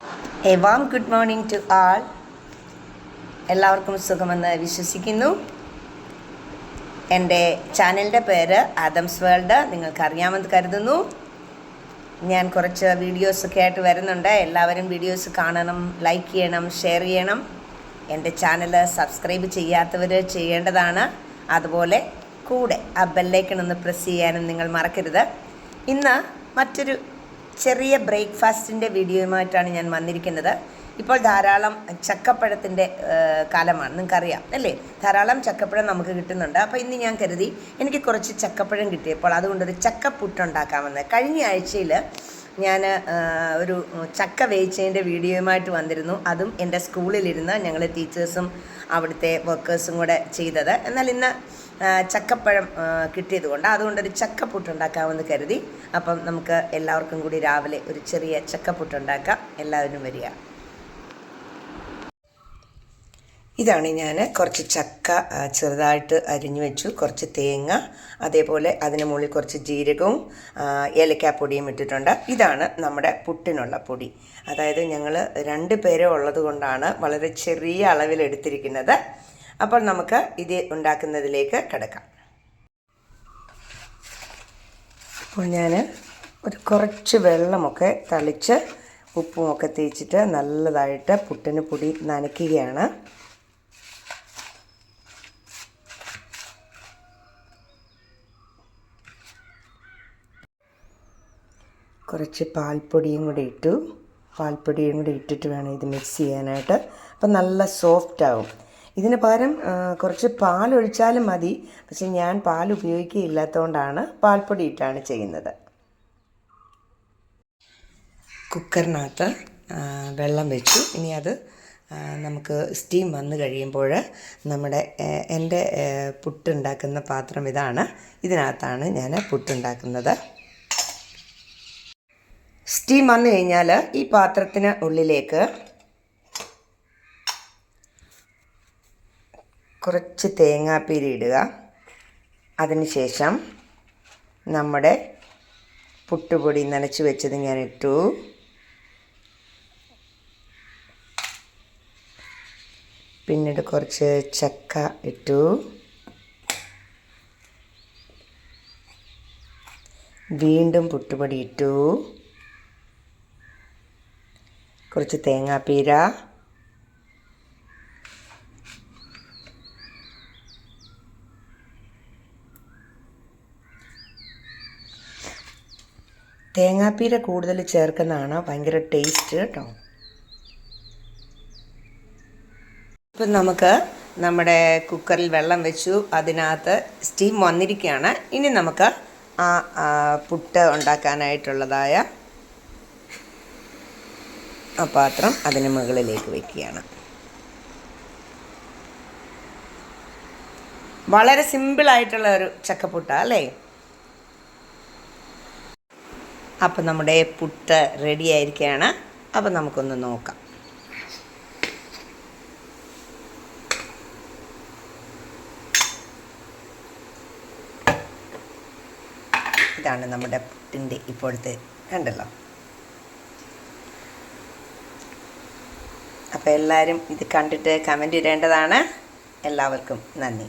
A warm good morning to all. എല്ലാവർക്കും സുഖമെന്ന് വിശ്വസിക്കുന്നു. എൻ്റെ ചാനലിൻ്റെ പേര് ആദംസ് വേൾഡ്, നിങ്ങൾക്കറിയാമെന്ന് കരുതുന്നു. ഞാൻ കുറച്ച് വീഡിയോസൊക്കെ ആയിട്ട് വരുന്നുണ്ട്. എല്ലാവരും വീഡിയോസ് കാണണം, ലൈക്ക് ചെയ്യണം, ഷെയർ ചെയ്യണം. എൻ്റെ ചാനൽ സബ്സ്ക്രൈബ് ചെയ്യാത്തവർ ചെയ്യേണ്ടതാണ്. അതുപോലെ കൂടെ ആ ബെല്ലൈക്കൺ ഒന്ന് പ്രസ് ചെയ്യാനും നിങ്ങൾ മറക്കരുത്. ഇന്ന് മറ്റൊരു ചെറിയ ബ്രേക്ക്ഫാസ്റ്റിൻ്റെ വീഡിയോയുമായിട്ടാണ് ഞാൻ വന്നിരിക്കുന്നത്. ഇപ്പോൾ ധാരാളം ചക്കപ്പഴത്തിൻ്റെ കാലമാണ്, നിങ്ങൾക്കറിയാം അല്ലേ? ധാരാളം ചക്കപ്പഴം നമുക്ക് കിട്ടുന്നുണ്ട്. അപ്പോൾ ഇന്ന് ഞാൻ കരുതി എനിക്ക് കുറച്ച് ചക്കപ്പഴം കിട്ടിയപ്പോൾ അതുകൊണ്ടൊരു ചക്കപ്പുട്ടുണ്ടാക്കാമെന്ന്. കഴിഞ്ഞ ആഴ്ചയിൽ ഞാൻ ഒരു ചക്ക വേവിച്ചതിൻ്റെ വീഡിയോയുമായിട്ട് വന്നിരുന്നു. അതും എൻ്റെ സ്കൂളിലിരുന്ന് ഞങ്ങൾ ടീച്ചേഴ്സും അവിടുത്തെ വർക്കേഴ്സും കൂടെ ചെയ്തത്. എന്നാൽ ഇന്ന് ചക്കപ്പഴം കിട്ടിയത് കൊണ്ട് അതുകൊണ്ടൊരു ചക്കപ്പുട്ടുണ്ടാക്കാമെന്ന് കരുതി. അപ്പം നമുക്ക് എല്ലാവർക്കും കൂടി രാവിലെ ഒരു ചെറിയ ചക്കപ്പുട്ടുണ്ടാക്കാം. എല്ലാവരും വരിക. ഇതാണ് ഞാൻ കുറച്ച് ചക്ക ചെറുതായിട്ട് അരിഞ്ഞു വെച്ചു, കുറച്ച് തേങ്ങ, അതേപോലെ അതിന് മുകളിൽ കുറച്ച് ജീരകവും ഏലക്കാപ്പൊടിയും ഇട്ടിട്ടുണ്ട്. ഇതാണ് നമ്മുടെ പുട്ടിനുള്ള പൊടി. അതായത് ഞങ്ങൾ 2 പേരെ ഉള്ളത് കൊണ്ടാണ് വളരെ ചെറിയ അളവിൽ എടുത്തിരിക്കുന്നത്. അപ്പോൾ നമുക്ക് ഇത് ഉണ്ടാക്കുന്നതിലേക്ക് കിടക്കാം. അപ്പോൾ ഞാൻ കുറച്ച് വെള്ളമൊക്കെ തളിച്ച് ഉപ്പുമൊക്കെ തേച്ചിട്ട് നല്ലതായിട്ട് പുട്ടിന് പൊടി നനയ്ക്കുകയാണ്. കുറച്ച് പാൽപ്പൊടിയും കൂടി ഇട്ടു. പാൽപ്പൊടിയും കൂടി ഇട്ടിട്ട് വേണം ഇത് മിക്സ് ചെയ്യാനായിട്ട്. അപ്പം നല്ല സോഫ്റ്റ് ആവും. ഇതിന് പകരം കുറച്ച് പാലൊഴിച്ചാലും മതി. പക്ഷെ ഞാൻ പാൽ ഉപയോഗിക്കുകയില്ലാത്തതുകൊണ്ടാണ് പാൽപ്പൊടി ഇട്ടാണ് ചെയ്യുന്നത്. കുക്കറിനകത്ത് വെള്ളം വെച്ചു. ഇനി അത് നമുക്ക് സ്റ്റീം വന്നു കഴിയുമ്പോൾ എൻ്റെ പുട്ടുണ്ടാക്കുന്ന പാത്രം ഇതാണ്. ഇതിനകത്താണ് ഞാൻ പുട്ടുണ്ടാക്കുന്നത്. സ്റ്റീം വന്നു കഴിഞ്ഞാൽ ഈ പാത്രത്തിന് ഉള്ളിലേക്ക് കുറച്ച് തേങ്ങാപ്പീരി ഇടുക. അതിനുശേഷം നമ്മുടെ പുട്ടുപൊടി നനച്ച് വെച്ചത് ഞാൻ ഇട്ടു. പിന്നീട് കുറച്ച് ചക്ക ഇട്ടു. വീണ്ടും പുട്ടുപൊടി ഇട്ടു. കുറച്ച് തേങ്ങാപ്പീര, തേങ്ങാപ്പീര കൂടുതൽ ചേർക്കുന്നതാണ് ഭയങ്കര ടേസ്റ്റ് കേട്ടോ. ഇപ്പം നമുക്ക് നമ്മുടെ കുക്കറിൽ വെള്ളം വെച്ചു, അതിനകത്ത് സ്റ്റീം വന്നിരിക്കുകയാണ്. ഇനി നമുക്ക് പുട്ട് ഉണ്ടാക്കാനായിട്ടുള്ളതായ ആ പാത്രം അതിന് മുകളിലേക്ക് വയ്ക്കുകയാണ്. വളരെ സിമ്പിളായിട്ടുള്ള ഒരു ചക്കപ്പുട്ടാണ് അല്ലേ? അപ്പം നമ്മുടെ പുട്ട് റെഡി ആയിരിക്കുകയാണ്. അപ്പം നമുക്കൊന്ന് നോക്കാം. ഇതാണ് നമ്മുടെ പുട്ടിൻ്റെ ഇപ്പോഴത്തെ, കണ്ടല്ലോ. അപ്പോൾ എല്ലാവരും ഇത് കണ്ടിട്ട് കമൻ്റ് ഇടേണ്ടതാണ്. എല്ലാവർക്കും നന്ദി.